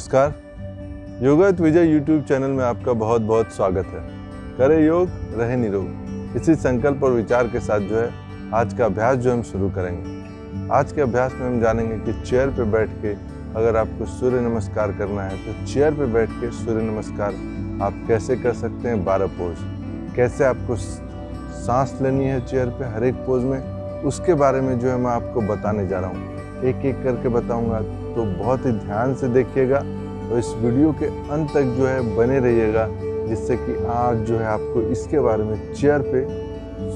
नमस्कार। Yoga with Vijay YouTube channel में आपका बहुत बहुत स्वागत है। करें योग, रहे निरोग। इसी संकल्प और विचार के साथ जो है आज का अभ्यास जो हम शुरू करेंगे। आज के अभ्यास में हम जानेंगे कि चेयर पे बैठ के अगर आपको सूर्य नमस्कार करना है तो चेयर पे बैठ के सूर्य नमस्कार आप कैसे कर सकते हैं। 12 पोज, कैसे आपको सांस लेनी है चेयर पे हर एक पोज में, उसके बारे में जो है मैं आपको बताने जा रहा हूँ। एक एक करके बताऊंगा, तो बहुत ही ध्यान से देखिएगा और इस वीडियो के अंत तक जो है बने रहिएगा, जिससे कि आज जो है आपको इसके बारे में चेयर पे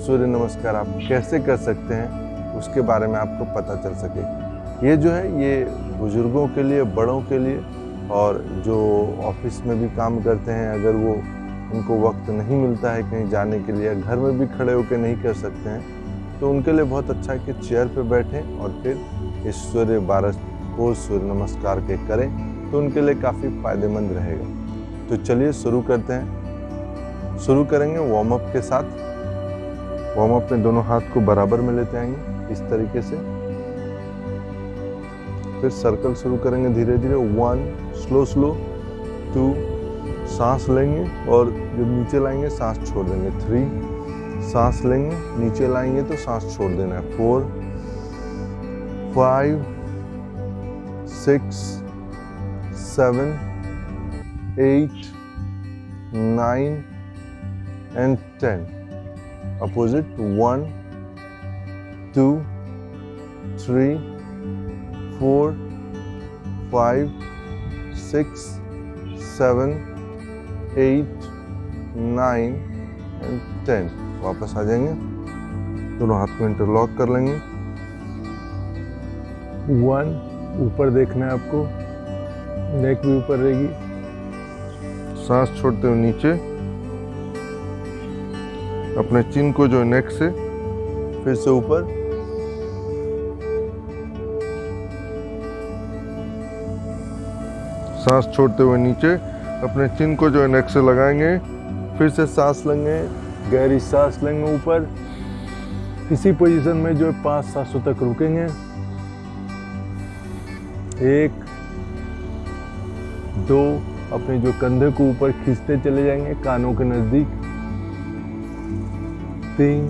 सूर्य नमस्कार आप कैसे कर सकते हैं उसके बारे में आपको पता चल सके। ये जो है ये बुजुर्गों के लिए, बड़ों के लिए, और जो ऑफिस में भी काम करते हैं, अगर वो उनको वक्त नहीं मिलता है कहीं जाने के लिए, घर में भी खड़े होकर नहीं कर सकते हैं, तो उनके लिए बहुत अच्छा है कि चेयर पे बैठें और फिर इस सूर्य 12 पोज सूर्य नमस्कार के करें, तो उनके लिए काफ़ी फायदेमंद रहेगा। तो चलिए शुरू करते हैं। शुरू करेंगे वार्म अप के साथ। वार्म अप में दोनों हाथ को बराबर में लेते आएंगे इस तरीके से। फिर सर्कल शुरू करेंगे धीरे धीरे। 1 स्लो स्लो, 2 सांस लेंगे और जब नीचे लाएंगे सांस छोड़ देंगे। 3 सांस लेंगे, नीचे लाएंगे तो सांस छोड़ देना है। 4 5 6 7 8 9 and 10. Opposite. 1 2 3 4 5 6 7 8 9 and 10. वापस आ जाएंगे, दोनों हाथ को इंटरलॉक कर लेंगे। 1 ऊपर देखना है आपको, नेक भी ऊपर रहेगी। सांस छोड़ते हुए नीचे, अपने चिन को जो नेक से फिर से ऊपर। सांस छोड़ते हुए नीचे, अपने चिन को जो नेक से लगाएंगे। फिर से सांस लेंगे, गहरी सांस लेंगे ऊपर। इसी पोजीशन में जो 5 सांसों तक रुकेंगे। 1 2, अपने जो कंधे को ऊपर खींचते चले जाएंगे कानों के नजदीक। 3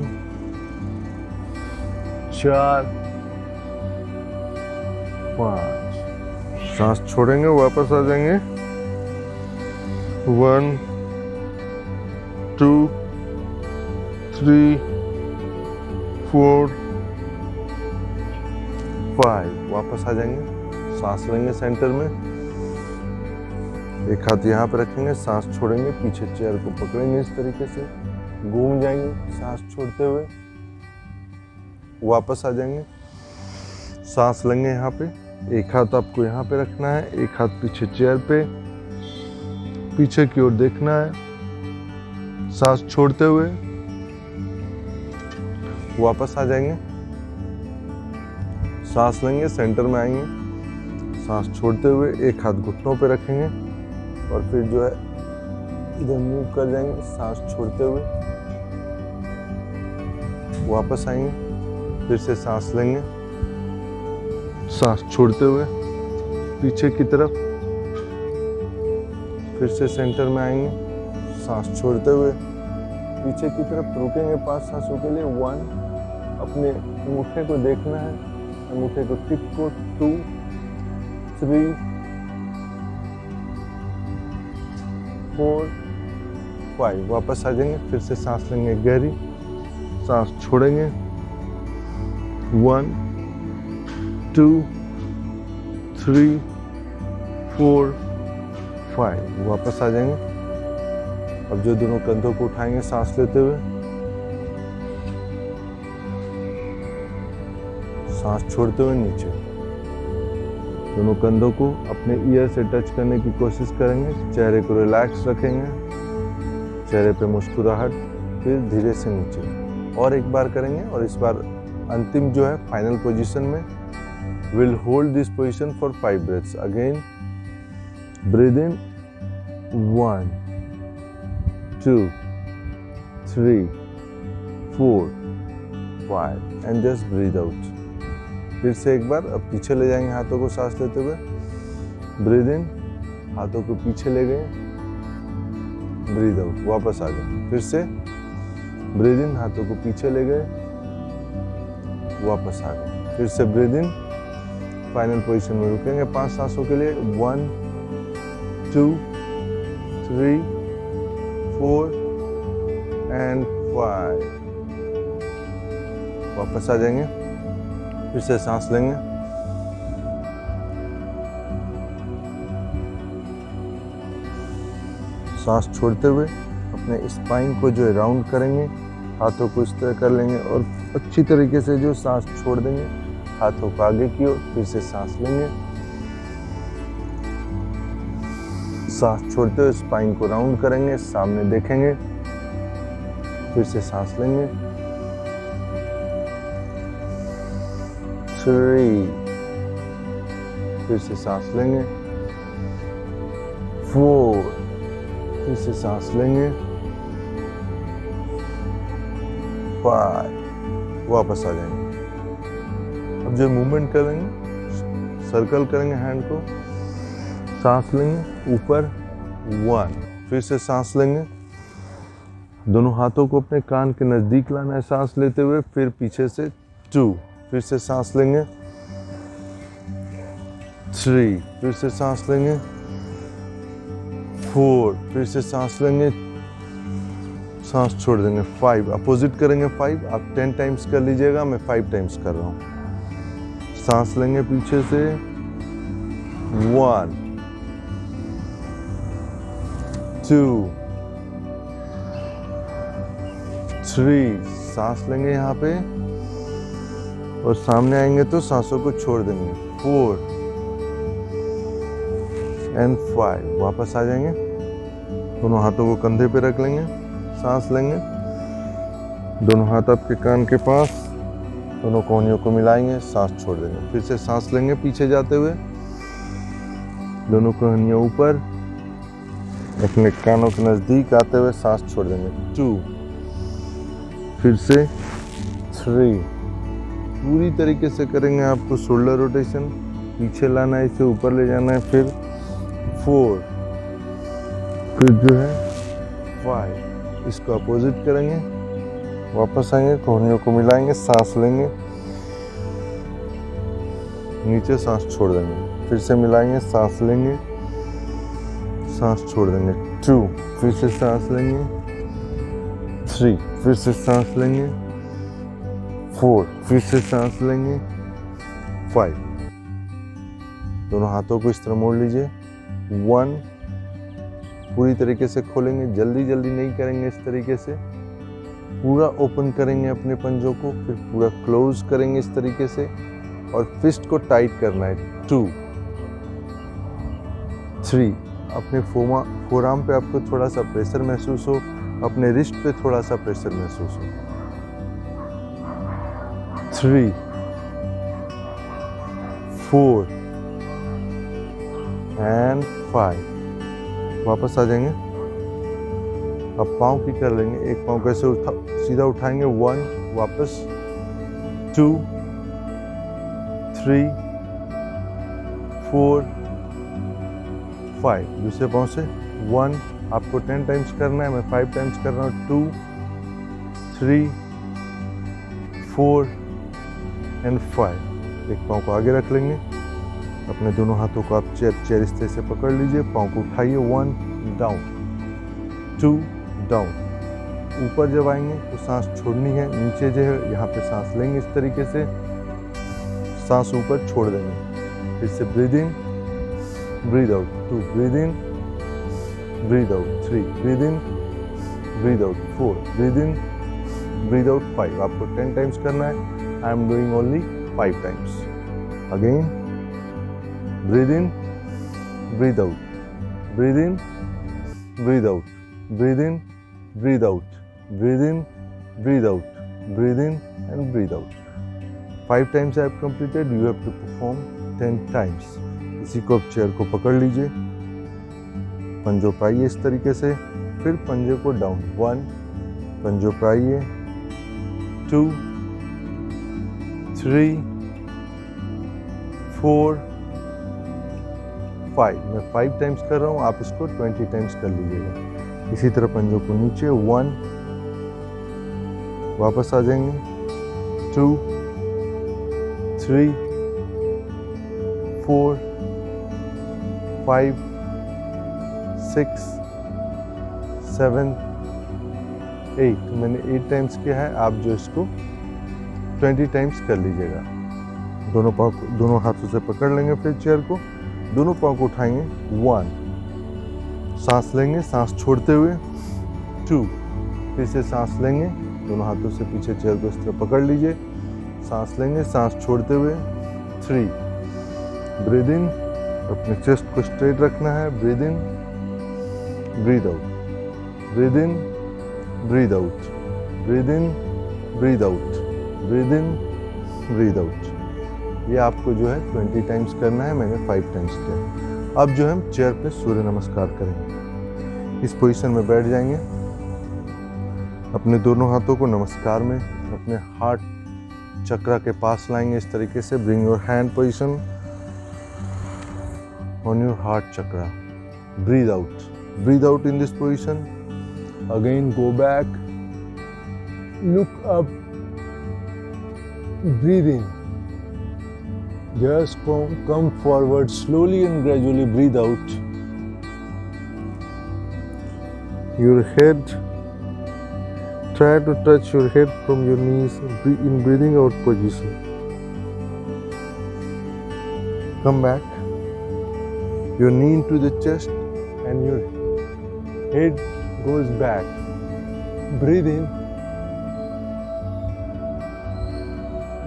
4 5। सांस छोड़ेंगे, वापस आ जाएंगे। 1 2 3 4 5। वापस आ जाएंगे, सांस लेंगे सेंटर में। एक हाथ यहाँ पे रखेंगे, सांस छोड़ेंगे, पीछे चेयर को पकड़ेंगे इस तरीके से, घूम जाएंगे सांस छोड़ते हुए, वापस आ जाएंगे। सांस लेंगे यहाँ पे, एक हाथ आपको यहाँ पे रखना है, एक हाथ पीछे चेयर पे, पीछे की ओर देखना है। सांस छोड़ते हुए वापस आ जाएंगे। सांस लेंगे, सेंटर में आएंगे, सांस छोड़ते हुए एक हाथ घुटनों पे रखेंगे और फिर जो है इधर मूव कर जाएंगे सांस छोड़ते हुए, वापस आएंगे। फिर से सांस लेंगे, सांस छोड़ते हुए पीछे की तरफ, फिर से सेंटर में आएंगे, सांस छोड़ते हुए पीछे की तरफ रुकेंगे 5 सांसों के लिए। 1, अपने अंगूठे को देखना है, अंगूठे को टिप को। 2 3 4 5। वापस आ जाएंगे, फिर से सांस लेंगे गहरी, सांस छोड़ेंगे। 1 2 3 4 5। वापस आ जाएंगे। अब जो दोनों कंधों को उठाएंगे सांस लेते हुए, सांस छोड़ते हुए नीचे। दोनों कंधों को अपने ईयर से टच करने की कोशिश करेंगे, चेहरे को रिलैक्स रखेंगे, चेहरे पे मुस्कुराहट, फिर धीरे से नीचे। और एक बार करेंगे और इस बार अंतिम जो है फाइनल पोजीशन में। Will hold this position for 5 breaths. Again breathe in 1 2 3 4 5 and just breathe out. फिर से एक बार अब पीछे ले जाएंगे हाथों को सांस लेते हुए। ब्रीद इन हाथों को पीछे ले गए, ब्रीद आउट, वापस आ गए। फिर से ब्रीद इन, हाथों को पीछे ले गए, वापस आ गए। फिर से ब्रीद इन, फाइनल पोजीशन में रुकेंगे 5 सांसों के लिए। 1 2 3 4 एंड 5। वापस आ जाएंगे, फिर से सांस लेंगे, सांस छोड़ते हुए अपने स्पाइन को जो है राउंड करेंगे, हाथों को इस तरह कर लेंगे और अच्छी तरीके से जो सांस छोड़ देंगे, हाथों को आगे की ओर, फिर से सांस लेंगे, सांस छोड़ते हुए स्पाइन को राउंड करेंगे, सामने देखेंगे, फिर से सांस लेंगे। 3, फिर से सांस लेंगे। 4, फिर से सांस लेंगे। 5, वापस आ जाएंगे। अब जो मूवमेंट करेंगे, सर्कल करेंगे हैंड को, सांस लेंगे ऊपर 1, फिर से सांस लेंगे, दोनों हाथों को अपने कान के नजदीक लाना है सांस लेते हुए, फिर पीछे से 2, फिर से सांस लेंगे। 3, फिर से सांस लेंगे। 4, फिर से सांस लेंगे, सांस छोड़ देंगे। 5, अपोजिट करेंगे 5, आप 10 टाइम्स कर लीजिएगा, मैं 5 टाइम्स कर रहा हूँ। सांस लेंगे पीछे से 1 2 3, सांस लेंगे यहाँ पे और सामने आएंगे तो सांसों को छोड़ देंगे। 4 एंड 5, वापस आ जाएंगे, दोनों हाथों को कंधे पे रख लेंगे, सांस लेंगे, दोनों हाथ आपके कान के पास, दोनों कोहनियों को मिलाएंगे, सांस छोड़ देंगे। फिर से सांस लेंगे पीछे जाते हुए, दोनों कोहनियों ऊपर, अपने कानों के नजदीक आते हुए सांस छोड़ देंगे। 2, फिर से 3, पूरी तरीके से करेंगे, आपको शोल्डर रोटेशन पीछे लाना है, इसे ऊपर ले जाना है। फिर 4, फिर जो है 5, इसको अपोजिट करेंगे, वापस आएंगे, कोहनियों को मिलाएंगे, सांस लेंगे, नीचे सांस छोड़ देंगे, फिर से मिलाएंगे, सांस लेंगे, सांस छोड़ देंगे। 2, फिर से सांस लेंगे। 3, फिर से सांस लेंगे। 4, फिर से सांस लेंगे। 5, दोनों हाथों को इस तरह मोड़ लीजिए। 1, पूरी तरीके से खोलेंगे, जल्दी जल्दी नहीं करेंगे, इस तरीके से पूरा ओपन करेंगे अपने पंजों को, फिर पूरा क्लोज करेंगे इस तरीके से और फिस्ट को टाइट करना है। 2 3, अपने फोरआर्म पे आपको थोड़ा सा प्रेशर महसूस हो, अपने रिस्ट पे थोड़ा सा प्रेशर महसूस हो। 3 4 एंड 5, वापस आ जाएंगे। अब पाँव की कर लेंगे, एक पाँव कैसे सीधा उठाएंगे। 1, वापस 2 3 4 5, दूसरे पाँव से 1, आपको 10 टाइम्स करना है, मैं 5 टाइम्स कर रहा हूँ। 2 3 4 एंड 5, एक पाँव को आगे रख लेंगे, अपने दोनों हाथों को आप चेयर इस तरह से पकड़ लीजिए, पाँव को उठाइए। 1 डाउन, 2 डाउन, ऊपर जब आएंगे तो सांस छोड़नी है, नीचे जो है यहाँ पे सांस लेंगे इस तरीके से, सांस ऊपर छोड़ देंगे। फिर से breathe in, breathe out. 2, breathe in, breathe out. 3, breathe in, breathe out. 4, breathe in, breathe out. 5, आपको 10 टाइम्स करना है, I am doing only 5 times. Again breathe in, breathe out, breathe in, breathe out, breathe in, breathe out, breathe in, breathe out, breathe in and breathe out. 5 times I have completed, you have to perform 10 times. इसी को अब chair को पकड़ लीजिए, पंजों पे आइए इस तरीके से, फिर पंजे को डाउन। 1, पंजों पे आइए। 2 3 4 5, मैं 5 टाइम्स कर रहा हूँ, आप इसको 20 टाइम्स कर लीजिएगा। इसी तरह पंजों को नीचे 1, वापस आ जाएंगे 2, 3, 4, 5, 6, 7, 8। मैंने 8 टाइम्स किया है, आप जो इसको 20 टाइम्स कर लीजिएगा। दोनों पाँव को दोनों हाथों से पकड़ लेंगे, फिर चेयर को दोनों पाँव को उठाएंगे 1, सांस लेंगे, सांस छोड़ते हुए 2, फिर से सांस लेंगे, दोनों हाथों से पीछे चेयर को इस तरह पकड़ लीजिए, सांस लेंगे, सांस छोड़ते हुए 3, ब्रीद इन, अपने चेस्ट को स्ट्रेट रखना है, breathe in, breathe out, breathe in, breathe out, breathe in, breathe out, breathe in, breathe out. ये आपको जो है 20 टाइम्स करना है, मैंने 5 टाइम्स किया। अब जो है हम चेयर पे सूर्य नमस्कार करेंगे। इस पोजीशन में बैठ जाएंगे, अपने दोनों हाथों को नमस्कार में अपने हार्ट चक्रा के पास लाएंगे इस तरीके से। Bring your hand position on your heart chakra, breathe out in this position, again go back, look up, breathe in, just come forward slowly and gradually, breathe out your head, try to touch your head from your knees in breathing out position. Come back, your knee into the chest and your head goes back, breathe in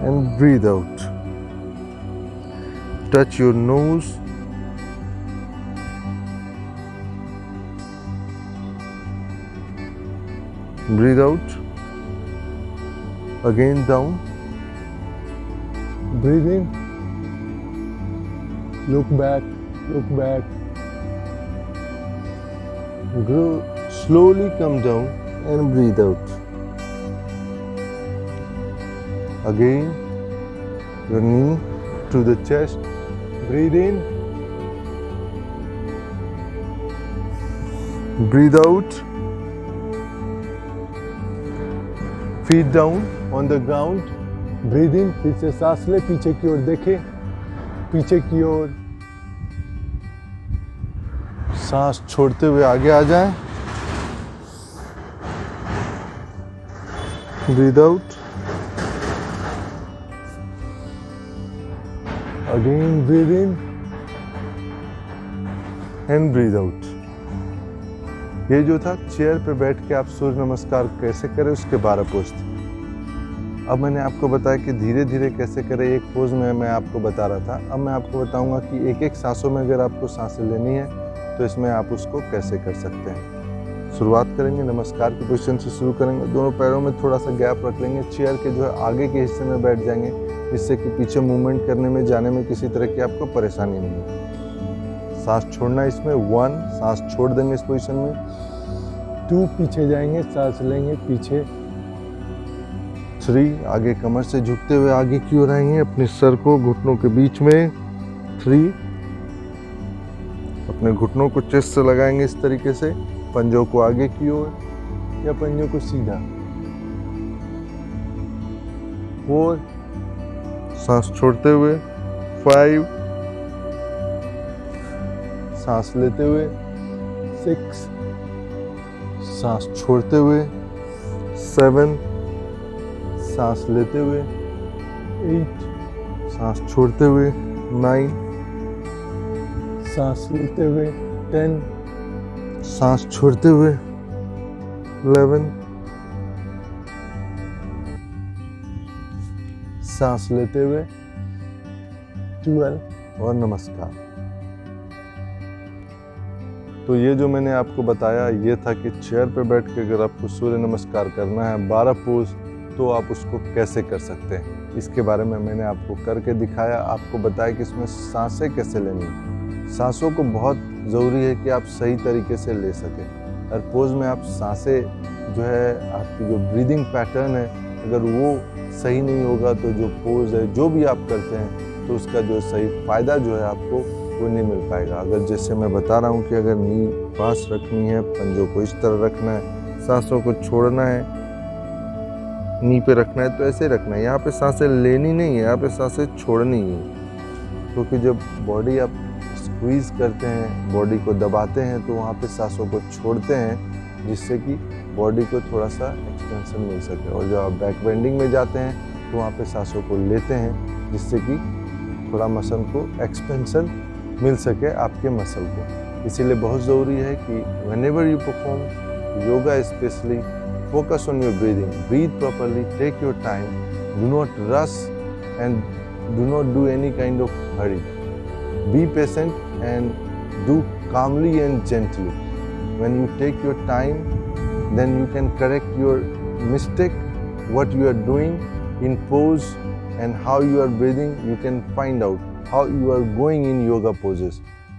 and breathe out. Touch your nose, breathe out, again down, breathe in, look back, grow, slowly come down and breathe out. Again, your knee to the chest, breathe in, breathe out, feet down on the ground, breathe in, फिर से सांस ले, पीछे की ओर देखें, पीछे की ओर सांस छोड़ते हुए आगे आ जाएं, breathe out, again breathe in and breathe out। ये जो था चेयर पे बैठ के आप सूर्य नमस्कार कैसे करें उसके 12 पोज थे। अब मैंने आपको बताया कि धीरे धीरे कैसे करें, एक पोज में मैं आपको बता रहा था। अब मैं आपको बताऊंगा कि एक एक सांसों में अगर आपको सांसें लेनी है तो इसमें आप उसको कैसे कर सकते हैं। शुरुआत करेंगे नमस्कार की पोजीशन से शुरू करेंगे। दोनों पैरों में थोड़ा सा गैप रख लेंगे, चेयर के जो है आगे के हिस्से में बैठ जाएंगे, जिससे कि पीछे मूवमेंट करने में जाने में किसी तरह की आपको परेशानी नहीं हो। सांस छोड़ना इसमें 1, सांस छोड़ देंगे इस पोजीशन में 2, पीछे जाएंगे, सांस लेंगे पीछे 3, आगे कमर से झुकते हुए आगे की ओर आएंगे, अपने सर को घुटनों के बीच में 3, अपने घुटनों को चेस्ट से लगाएंगे इस तरीके से, पंजों को आगे की ओर या पंजों को सीधा 4, सांस छोड़ते हुए 5, सांस लेते हुए 6, सांस छोड़ते हुए 7, सांस लेते हुए 8, सांस छोड़ते हुए 9, सांस लेते हुए 10, सांस छोड़ते हुए 11, सांस लेते हुए 12 और नमस्कार। तो ये जो मैंने आपको बताया ये था कि चेयर पे बैठ के अगर आपको सूर्य नमस्कार करना है 12 पोज, तो आप उसको कैसे कर सकते हैं, इसके बारे में मैंने आपको करके दिखाया। आपको बताया कि इसमें सांसें कैसे लेनी है। सांसों को बहुत ज़रूरी है कि आप सही तरीके से ले सकें। हर पोज में आप सांसें जो है, आपकी जो ब्रीदिंग पैटर्न है, अगर वो सही नहीं होगा तो जो पोज है, जो भी आप करते हैं, तो उसका जो सही फ़ायदा जो है आपको वो वो नहीं मिल पाएगा। अगर जैसे मैं बता रहा हूँ कि अगर नी पास रखनी है, पंजों को इस तरह रखना है, सांसों को छोड़ना है, नी पे रखना है तो ऐसे रखना है। यहाँ पे सांसें लेनी नहीं है, यहाँ पे सांसें छोड़नी है। क्योंकि जब बॉडी आप स्क्वीज़ करते हैं, बॉडी को दबाते हैं, तो वहाँ पे सांसों को छोड़ते हैं, जिससे कि बॉडी को थोड़ा सा एक्सपेंशन मिल सके। और जब आप बैक बेंडिंग में जाते हैं तो वहाँ पे सांसों को लेते हैं, जिससे कि थोड़ा मसल को एक्सपेंशन मिल सके आपके मसल को। इसीलिए बहुत ज़रूरी है कि whenever you perform yoga specially, focus on your breathing, breathe properly, take your time, do not rush and do not do any kind of hurry. Be patient and do calmly and gently. When you take your time, then you can correct your mistake, what you are doing in pose and how you are breathing. You can find out how you are going in yoga poses.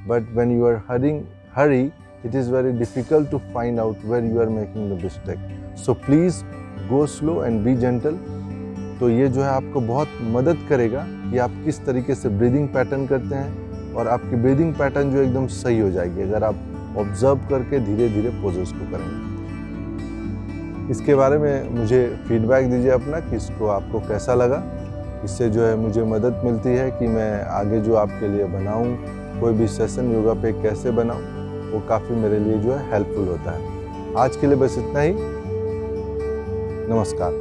But when you are hurry, it is very difficult to find out where you are making the mistake. So please go slow and be gentle. तो ये जो है आपको बहुत मदद करेगा कि आप किस तरीके से ब्रीदिंग पैटर्न करते हैं, और आपकी ब्रीदिंग पैटर्न जो एकदम सही हो जाएगी अगर आप ऑब्जर्व करके धीरे धीरे पोजेस को करेंगे। इसके बारे में मुझे फीडबैक दीजिए अपना कि इसको आपको कैसा लगा। इससे जो है मुझे मदद मिलती है कि मैं आगे जो आपके लिए बनाऊं, कोई भी सेशन योगा पे कैसे बनाऊं, वो काफ़ी मेरे लिए जो है हेल्पफुल होता है। आज के लिए बस इतना ही। नमस्कार।